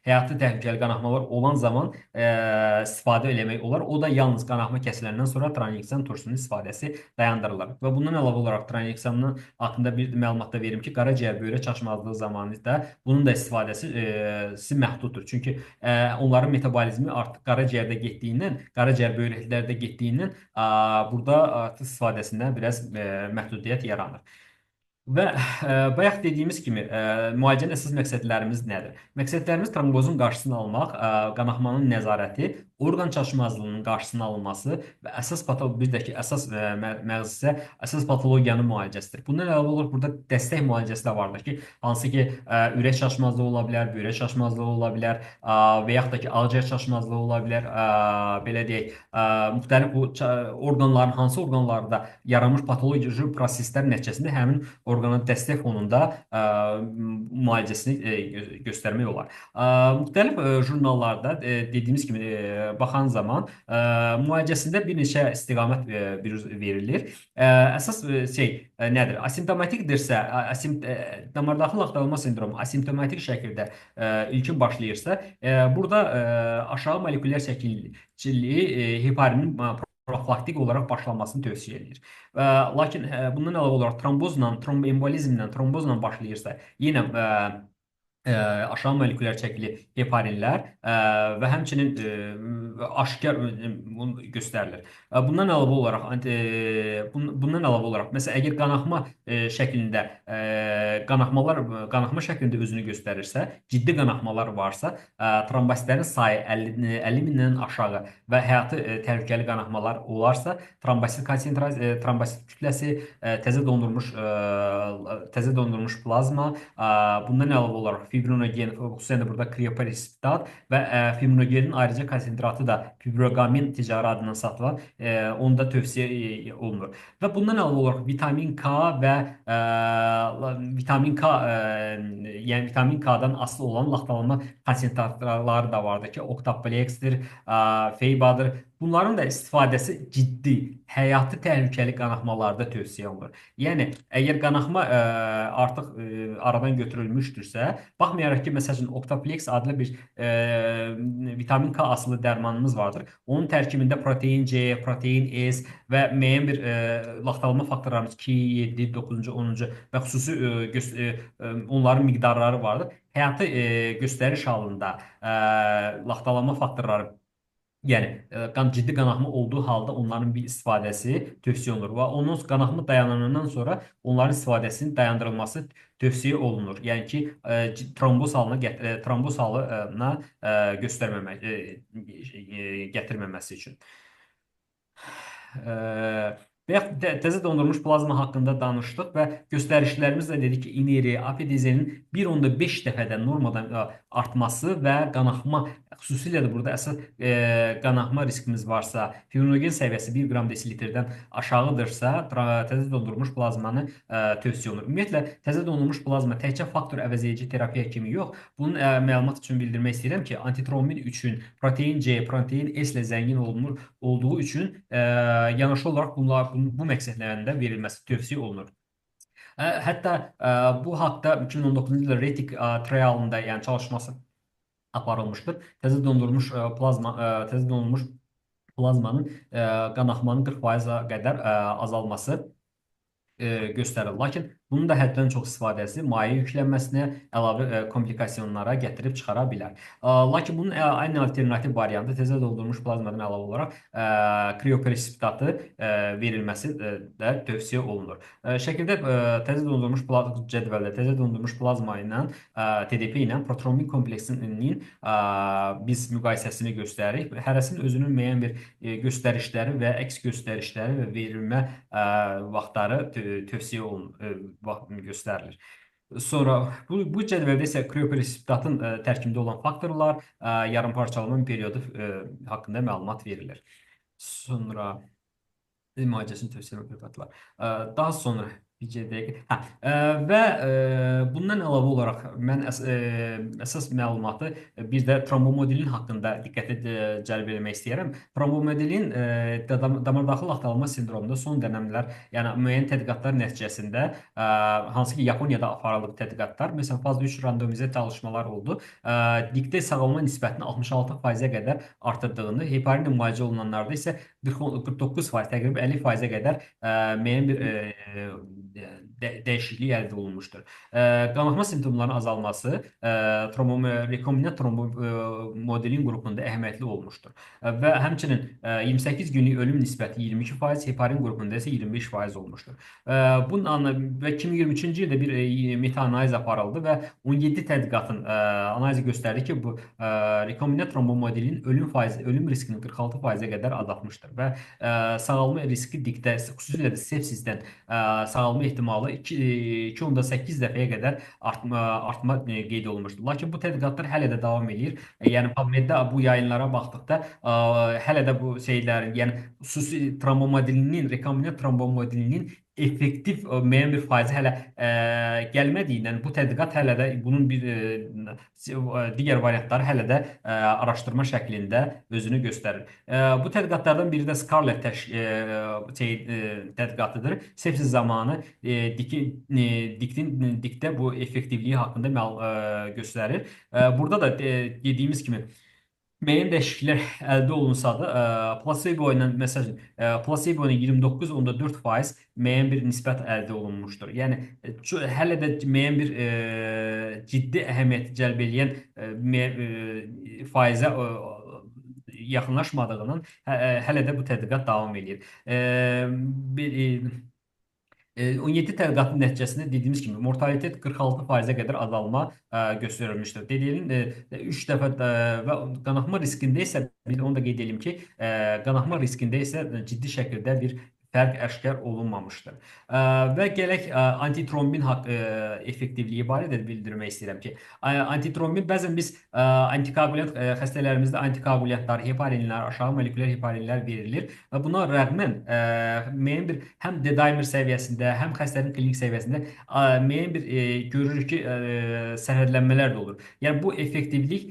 [SPEAKER 2] həyati təhlükəli qanaxmalar olan zaman istifadə eləmək olar. O da yalnız qanaxma kəsiləndən sonra traneksan turşusunun istifadəsi dayandırılır. Və bundan əlavə olaraq traneksanın haqqında bir məlumat da verim ki, qaraciyər böyrək çatışmazlığı zamanı da bunun da istifadəsi məhduddur. Çünki onların metabolizmi artıq qaraciyərdə getdiyindən, qaraciyər böyrəklərdə getdiyindən burada artıq istifadəsində biraz məhdudiyyət yaranır. Və bayaq dediyimiz kimi müalicənin əsas məqsədlərimiz nədir? Məqsədlərimiz trombozun qarşısını almaq, qanaxmanın nəzarəti, orqan çaşmazlığının qarşısının alınması və bir də ki, əsas məqsəd isə əsas patologiyanın müalicəsidir. Bundan əlavə olaraq burada dəstək müalicəsi də vardır ki, hansı ki, ürək çaşmazlığı ola bilər, böyrək çaşmazlığı ola bilər və yaxud da ki, ağciyər çaşmazlığı ola bilər, belə deyək, müxtəlif bu orqanların, hansı orqanlarda yaranmış patoloji proseslər nəticəsində həmin orqana dəstək fonunda müalicəsini göstərmək olar. Müxtəlif jurnallarda dediyimiz kimi baxan zaman müalicəsində bir neçə istiqamət verilir. Əsas nədir? Asimptomatikdirsə, damardaxil laxtalanma sindromu asimptomatik şəkildə ilkin başlayırsa, burada aşağı molekulyar şəkilli heparinin profilaktik olaraq başlanmasını tövsiyə edilir. Lakin bundan əlavə olaraq tromboembolizmlə, trombozla başlayırsa, yenə aşağı molekulyar çəkili heparinlər və həmçinin aşkar göstərilir. Bundan əlavə olaraq məsələn əgər qanaxma şəklində qanaxma şəklində özünü göstərirsə, ciddi qanaxmalar varsa, trombositlərin sayı 50 mindən aşağı və həyatı təhlükəli qanaxmalar olarsa, trombosit kütləsi, təzə dondurmuş plazma, bundan əlavə olaraq fibrinogen, xüsusən də burada kriopresipitat və fibrinogenin ayrıca konsentratı da fibrogamin ticari adından satılan, onu da tövsiyə olunur. Və bundan əlavə olaraq vitamin K və yəni vitamin K-dan asılı olan laxtalanma konsentratları da vardır ki, Octaplex-dir, Feybadır. Bunların da istifadəsi ciddi, həyati təhlükəli qanaxmalarda tövsiyə olunur. Yəni, əgər qanaxma artıq aradan götürülmüşdürsə, baxmayaraq ki, məsələn, Octaplex adlı bir vitamin K asılı dərmanımız vardır. Onun tərkibində protein C, protein S və müəyyən bir laxtalanma faktorlarımız 2, 7, 9, 10 və xüsusi onların miqdarları vardır. Həyati göstəriş halında laxtalanma faktorları, yəni ciddi qanaxma olduğu halda onların bir istifadəsi tövsiyə olunur və onun qanaxma dayanandan sonra onların istifadəsinin dayandırılması tövsiyə olunur. Yəni ki, tromboz halına gətirməməsi üçün. Və təzə dondurulmuş plazma haqqında danışdıq və göstərişlərimizlə dedik ki, ineri, APDZ-nin 1.5 dəfədən normadan artması və qanaxma, xüsusilə də burada əsas qanaxma riskimiz varsa, fibrinogen səviyyəsi 1 qram desilitrdən aşağıdırsa, təzə dondurulmuş plazmanı tövsiyə olunur. Ümumiyyətlə, təzə dondurulmuş plazma təkcə faktor əvəzedici terapiya kimi yox, bunun məlumat üçün bildirmək istəyirəm ki, antitrombin üçün protein C, protein S ilə zəngin olduğu üçün yanaşı olaraq bu məqsədlərin də verilməsi tövsiyə olunur. Hətta bu haqda 2019-cu ildə RETIC trialında, yəni çalışması aparılmışdır. Təzə dondurulmuş plazmanın qanaxmanın 40%-a qədər azalması göstərir. Lakin bunun da həddən çox istifadəsi maye yüklənməsinə, əlavə komplikasiyonlara gətirib çıxara bilər. Lakin bunun ən alternativ variantı təzə doldurulmuş plazmadan əlavə olaraq kriopresipitatı verilməsi də tövsiyə olunur. Şəkildə təzə doldurulmuş plazma ilə TDP ilə protrombin kompleksinin biz müqayisəsini göstəririk. Hərəsinin özünün müəyyən bir göstərişləri və əks göstərişləri və verilmə vaxtları tövsiyə göstərilir. Sonra bu cədvəldə isə kriopresipitatın tərkibində olan faktorlar, yarımparçalama periodu haqqında məlumat verilir. Sonra müalicəsini tövsiyə preparatlar. Daha sonra və bundan əlavə olaraq mən əsas məlumatı bir də trombomodelin haqqında diqqətə cəlb etmək istəyirəm. Trombomodelin damardaxil laxtalanma sindromunda son dönəmlər, yəni müəyyən tədqiqatlar nəticəsində, hansı ki, Yaponiyada aparılıb tədqiqatlar, məsələn, faz 3 randomizə çalışmalar oldu. Diktə sağalma nisbətini 66%-ə qədər artırdığını, heparinlə müalicə olunanlarda isə 49%, təqribən 50%-ə qədər müəyyən bir dəyişiklik əldə olunmuşdur. Qanaxma simptomlarının azalması rekombinant modelin qrupunda əhəmiyyətli olmuşdur. Və həmçinin 28 günlük ölüm nisbəti 22%, heparin qrupunda isə 25% olmuşdur. Bunun və 2023-cü ildə bir meta-analiz aparıldı və 17 tədqiqatın analizi göstərdi ki, bu rekombinant modelin ölüm riskini 46%-ə qədər azaltmışdır və sağalma riski diktə, xüsusilə də sepsisdən sağalma ehtimalı 2,8 dəfəyə qədər artma qeyd olunmuşdur. Lakin bu tədqiqatlar hələ də davam edir. Yəni PubMed-də bu yayınlara baxdıqda hələ də bu şeylərin, yəni xüsusi trombomodelinin, rekombinant trombomodelinin effektiv müəyyən bir faizi hələ gəlmədiyindən bu tədqiqat hələ də bunun bir digər variantları hələ də araşdırma şəklində özünü göstərir. Bu tədqiqatlardan biri də Scarlett tədqiqatıdır. Sepsis zamanı dikdə bu effektivliyi haqqında göstərir. Burada da dediyimiz kimi müəyyən dəyişikliklər əldə olunsa da, plasebo ilə məsələn, plasebo ilə 29,4% müəyyən bir nisbət əldə olunmuşdur. Yəni hələ də müəyyən bir ciddi əhəmiyyət cəlb edən faizə yaxınlaşmadığının hələ də bu tədqiqat davam edir. 17 tədqiqatın nəticəsində dediyimiz kimi mortalitet 46%-ə qədər azalma göstərilmişdir. Dediyim 3 dəfə və qanaxma riskində isə onu da qeyd edelim ki, qanaxma riskində isə ciddi şəkildə bir fərq əşkar olunmamışdır. Və gələk antitrombin effektivliyi barədə bildirmək istəyirəm ki, antitrombin bəzən biz antikoagulyant xəstələrimizdə antikoagulyantlar, heparinlər, aşağı molekulyar heparinlər verilir və buna rəğmən müəyyən bir həm D-dimer səviyyəsində, həm xəstənin klinik səviyyəsində müəyyən bir görürük ki, sərhədlənmələr də olur. Yəni bu effektivlik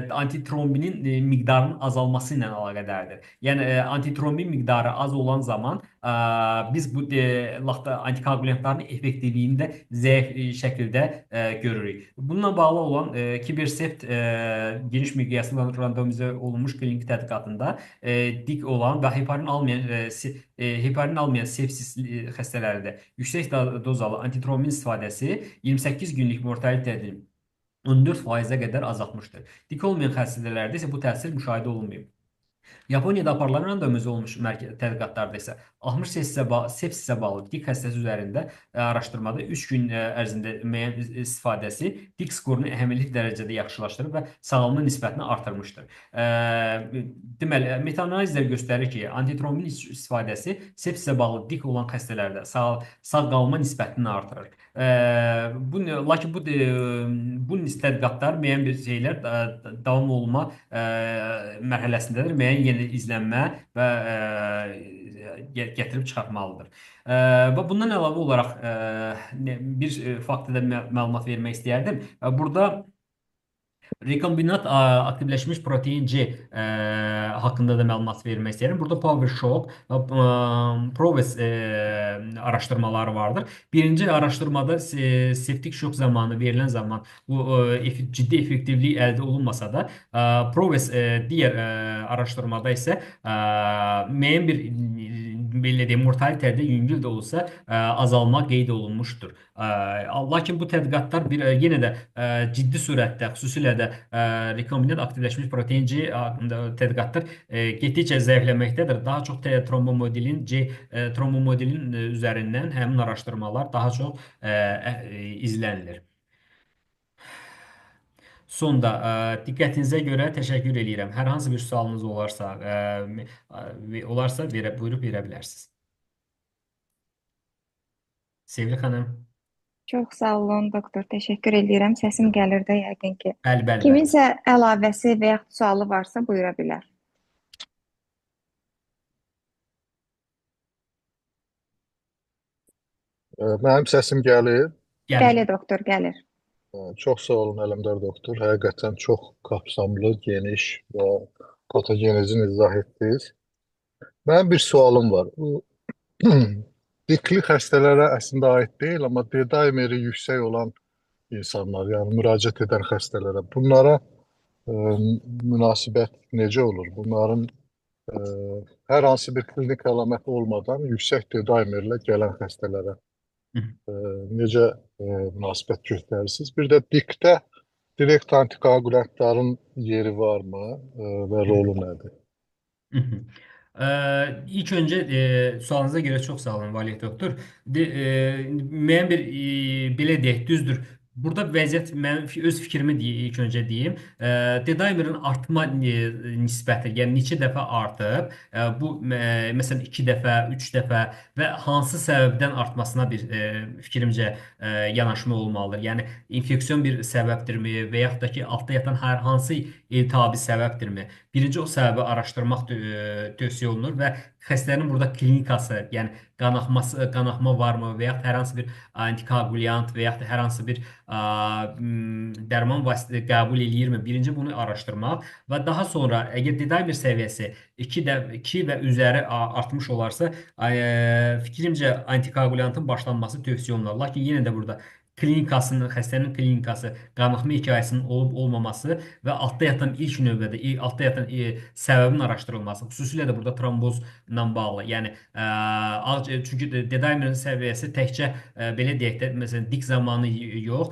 [SPEAKER 2] antitrombinin miqdarının azalması ilə əlaqədardır. Yəni antitrombin miqdarı az olan zaman biz bu antikoagulyantların effektivliyini də zəif şəkildə görürük. Bununla bağlı olan Kibersept geniş miqyaslı randomize olunmuş klinik tədqiqatında dik olan və heparin almayan sepsis xəstələrində yüksək dozalı antitrombin istifadəsi 28 günlük mortalitəni 14%-ə qədər azaltmışdır. Dik olmayan xəstələrdə isə bu təsir müşahidə olunmayıb. Yaponiyada aparılan randomize olmuş tədqiqatlarda isə 60 sepsisə bağlı dik xəstəsi üzərində araşdırmada 3 gün ərzində müəyyən istifadəsi dik skorunu əhəmiyyətli dərəcədə yaxşılaşdırıb və sağalma nisbətini artırmışdır. Deməli, meta-analizlər göstərir ki, antitrombin istifadəsi sepsisə bağlı dik olan xəstələrdə sağ qalma nisbətini artırır. Lakin bu tədqiqatlar müəyyən bir şeylər davam olma mərhələsindədir. Müəyyən yeni izlənmə və gətirib çıxartmalıdır. Və bundan əlavə olaraq bir faktda məlumat vermək istəyərdim. Burada rekombinant aktivləşmiş protein C haqqında da məlumat vermək istəyirəm. Burada PowerShop və PROVES araşdırmaları vardır. Birinci araşdırmada septik şok zamanı verilən zaman bu ciddi effektivlik əldə olunmasa da PROVES digər araşdırmada isə müəyyən bir belə deyim, mortalitədə yüngül də olsa azalma qeyd olunmuşdur. Lakin bu tədqiqatlar yenə də ciddi surətdə, xüsusilə də rekombinant aktivləşmiş protein C tədqiqatlar getdikcə zəifləməkdədir. Daha çox trombomodelin üzərindən həmin araşdırmalar daha çox izlənilir. Sonda diqqətinizə görə təşəkkür edirəm. Hər hansı bir sualınız olarsa buyurub verə bilərsiniz. Sevgili xanım.
[SPEAKER 1] Çox sağ olun, doktor. Təşəkkür edirəm. Səsim gəlir də yəqin ki.
[SPEAKER 2] Bəli.
[SPEAKER 1] Kiminsə əlavəsi və yaxud sualı varsa buyura bilər.
[SPEAKER 3] Mənim səsim gəlir.
[SPEAKER 1] Gəlir, doktor, gəlir.
[SPEAKER 3] Çox sağ olun, Ələmdar doktor. Həqiqətən çox qapsamlı, geniş və patogenezini izah etdiniz. Mənim bir sualım var. Dikli xəstələrə əslində aid deyil, amma D-dimeri yüksək olan insanlar, yəni müraciət edən xəstələrə, bunlara münasibət necə olur? Bunların hər hansı bir klinik əlamət olmadan yüksək D-dimerlə gələn xəstələrə
[SPEAKER 2] Hı.
[SPEAKER 3] Necə münasibət göstərirsiniz? Bir də DİK-də direkt antikoagulantların yeri varmı və rolu nədir?
[SPEAKER 2] Hı hı. İlk önce sualınıza göre çok sağ olun Valih Doktor. Müəyyən bir belə deyək, düzdür. Burada vəziyyət mən öz fikrimi ilk öncə deyim. D-dimerin artma nisbəti, yəni neçə dəfə artıb, bu məsələn 2 dəfə, 3 dəfə və hansı səbəbdən artmasına bir fikrimcə yanaşma olmalıdır. Yəni infeksiyon bir səbəbdirmi və yaxud da ki, altda yatan hər hansı iltihabi səbəbdirmi? Birinci o səbəbi araşdırmaq tövsiyə olunur və xəstənin burada klinikası, yəni qanaxma varmı və yaxud hər hansı bir antikoagulyant və yaxud da hər hansı bir dərman vasitə qəbul eləyirmi? Birinci bunu araşdırmaq və daha sonra əgər D-dimer səviyyəsi 2 və üzəri artmış olarsa, fikrimcə antikoagulyantın başlanması tövsiyə olunur. Lakin yenə də burada xəstənin klinikası, qanaxma hekayəsinin olub-olmaması və altda yatan ilk növbədə altda yatan səbəbin araşdırılması, xüsusilə də burada trombozla bağlı. Yəni çünki D-dimerin səviyyəsi təkcə belə deyək də, məsələn, dik zamanı yox,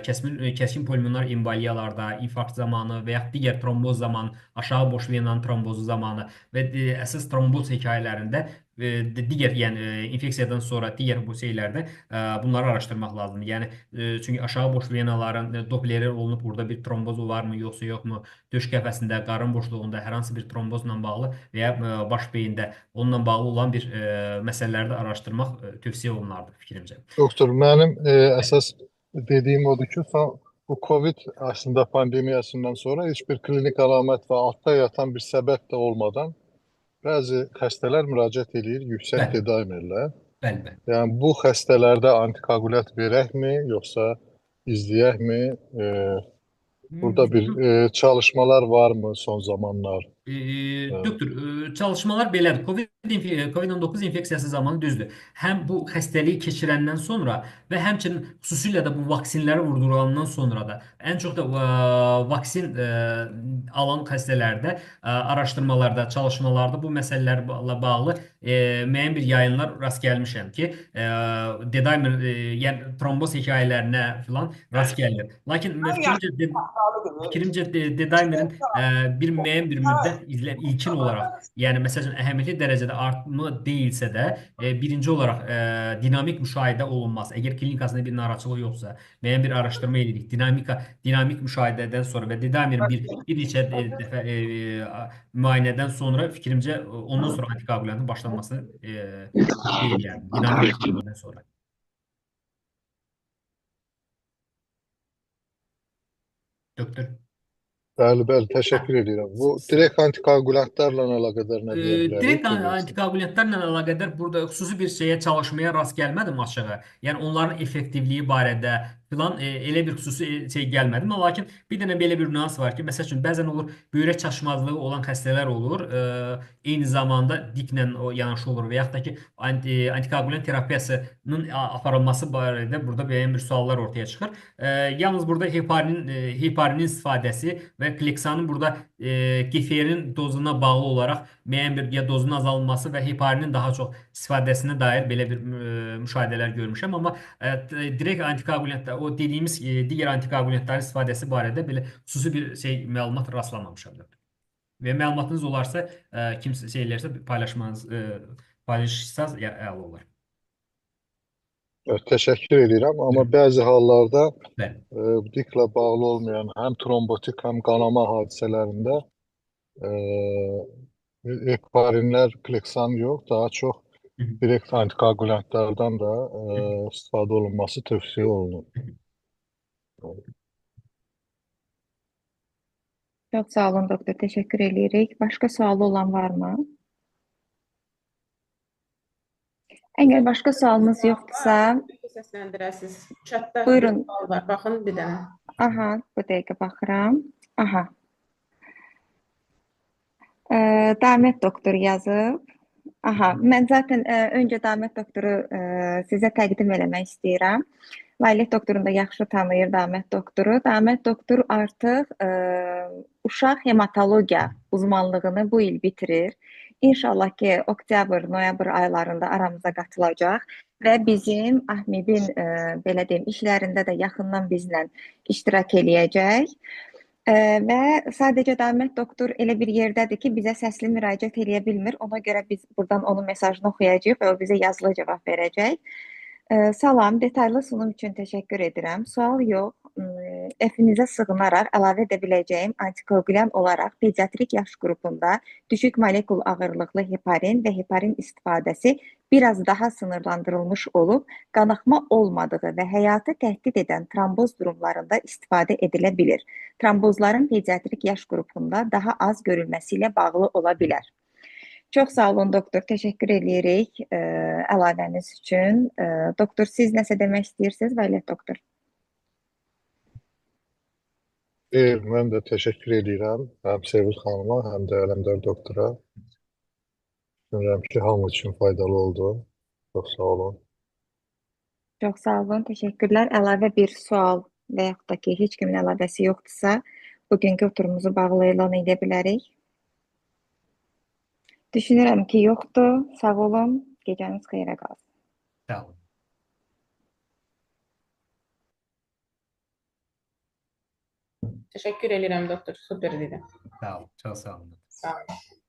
[SPEAKER 2] kəskin pulmonar emboliyalarda, infarkt zamanı və yaxud digər tromboz zamanı, aşağı boş venanın trombozu zamanı və əsas tromboz hekayələrində digər, yəni infeksiyadan sonra digər bu şeylərdə bunları araşdırmaq lazımdır. Yəni çünki aşağı boş venaların Doppleri olunub burada bir tromboz varmı, yoxsa yoxmu? Döş qəfəsində, qarın boşluğunda hər hansı bir trombozla bağlı və ya baş beyində onunla bağlı olan bir məsələləri də araşdırmaq tövsiyə olunardı fikrimcə.
[SPEAKER 3] Doktor, mənim əsas dediyim odur ki, bu Covid aslında pandemiyasından sonra heç bir klinik əlamət və altda yatan bir səbəb də olmadan bəzi xəstələr müraciət edir yüksək
[SPEAKER 2] Bəli,
[SPEAKER 3] D-dimerlə.
[SPEAKER 2] bəli, bəli.
[SPEAKER 3] Yəni bu xəstələrdə antikoagulyant verəkmi, yoxsa izləyəkmi? Burada bir çalışmalar varmı son zamanlar?
[SPEAKER 2] Doktor, çalışmalar belədir. COVID-19 infeksiyası zamanı düzdür. Həm bu xəstəliyi keçirəndən sonra və həmçinin xüsusilə də bu vaksinləri vurdurulandan sonra da ən çox da vaksin alan xəstələrdə araşdırmalarda, çalışmalarda bu məsələlərlə bağlı müəyyən bir yayınlar rast gəlmişəm ki, D-dimer, yəni tromboz hekayələrinə filan rast gəlir. Lakin fikrimcə D-dimerin bir müəyyən bir müddət ilkin olaraq, yəni məsələn əhəmiyyətli dərəcədə artma deyilsə də, birinci olaraq dinamik müşahidə olunması. Əgər klinikasında bir narahatçılıq yoxsa, müəyyən bir araşdırma edirik. Dinamik müşahidədən sonra və D-dimerin bir neçə dəfə müayinədən sonra fikrimcə ondan sonra antikoagulyantın başlanmasını deyirlər. Dinamik müşahidədən sonra. Doktor.
[SPEAKER 3] Bəli, bəli, təşəkkür edirəm. Bu direkt antikoagulyantlarla əlaqədar nə deyə bilərik?
[SPEAKER 2] Direkt antikoagulyantlarla əlaqədar burada xüsusi bir şeyə çalışmaya rast gəlmədim açığı. Yəni onların effektivliyi barədə filan elə bir xüsusi şey gəlmədim. Lakin bir dənə belə bir nüans var ki, məsəl üçün bəzən olur böyrək çatışmazlığı olan xəstələr olur. Eyni zamanda diklə yanaşı olur və yaxud da ki antikoagulyant terapiyasının aparılması barədə burada müəyyən bir suallar ortaya çıxır. Yalnız burada heparinin istifadəsi və kleksanın burada keferin dozuna bağlı olaraq müəyyən bir ya dozun azalması və heparinin daha çox istifadəsinə dair belə bir müşahidələr görmüşəm. Amma direkt antikoagulyantlar, o dediyimiz digər antikoagulyantların istifadəsi barədə belə xüsusi bir məlumat rastlamamışam. Və məlumatınız olarsa, kimsə eləyərsə paylaşsanız əla olar.
[SPEAKER 3] Təşəkkür edirəm, amma bəzi hallarda
[SPEAKER 2] Bəli.
[SPEAKER 3] diklə bağlı olmayan həm trombotik, həm qanama hadisələrində heparinlər, kleksan yox, daha çox direkt antikoagulyantlardan da istifadə olunması tövsiyə olunur.
[SPEAKER 1] Çox sağ olun doktor, təşəkkür edirik. Başqa sualı olan varmı? Əgər başqa sualınız yoxdursa,
[SPEAKER 4] səsləndirəsiniz. Chatda
[SPEAKER 1] buyurun.
[SPEAKER 4] bir sual var. Baxın bir dənə.
[SPEAKER 1] Aha, bu dəqiqə baxıram. Aha. Damet doktor yazıb. Aha, mən zaten öncə Damet doktoru sizə təqdim eləmək istəyirəm. Valih doktorunu da yaxşı tanıyır Damet doktoru. Damet doktor artıq uşaq hematologiya uzmanlığını bu il bitirir. İnşallah ki oktyabr, noyabr aylarında aramıza qatılacaq və bizim Ahmibin belə deyim işlərində də yaxından bizlə iştirak eləyəcək. Və sadəcə Damət doktor elə bir yerdədir ki, bizə səsli müraciət eləyə bilmir. Ona görə biz buradan onun mesajını oxuyacağıq və o bizə yazılı cavab verəcək. Salam, detallı sunum üçün təşəkkür edirəm. Sual yox, F-inizə sığınaraq əlavə edə biləcəyim antikoagulyant olaraq pediatrik yaş qrupunda düşük molekul ağırlıqlı heparin və heparin istifadəsi biraz daha sınırlandırılmış olub, qanaxma olmadığı və həyatı təhdid edən tromboz durumlarında istifadə edilə bilir. Trombozların pediatrik yaş qrupunda daha az görülməsi ilə bağlı ola bilər. Çox sağ olun doktor, təşəkkür edirik əlavəniz üçün. Doktor, siz nəsə demək istəyirsiniz, Vəliyyət doktor?
[SPEAKER 3] Mən də təşəkkür edirəm həm Sevil xanıma, həm də Ələmdar doktora. Düşünürəm ki, hamı üçün faydalı oldu. Çox sağ olun.
[SPEAKER 1] Çox sağ olun, təşəkkürlər. Əlavə bir sual və yaxud da ki, heç kimin əlavəsi yoxdursa, bugünkü oturumuzu bağlı elan edə bilərik. Düşünürəm ki, yoxdur. Sağ olun, gecəniz xeyrə qalsın.
[SPEAKER 2] Sağ olun.
[SPEAKER 4] Təşəkkür edirəm doktor. Super idi.
[SPEAKER 2] Sağ olun. Çox sağ olun.
[SPEAKER 4] Sağ olun.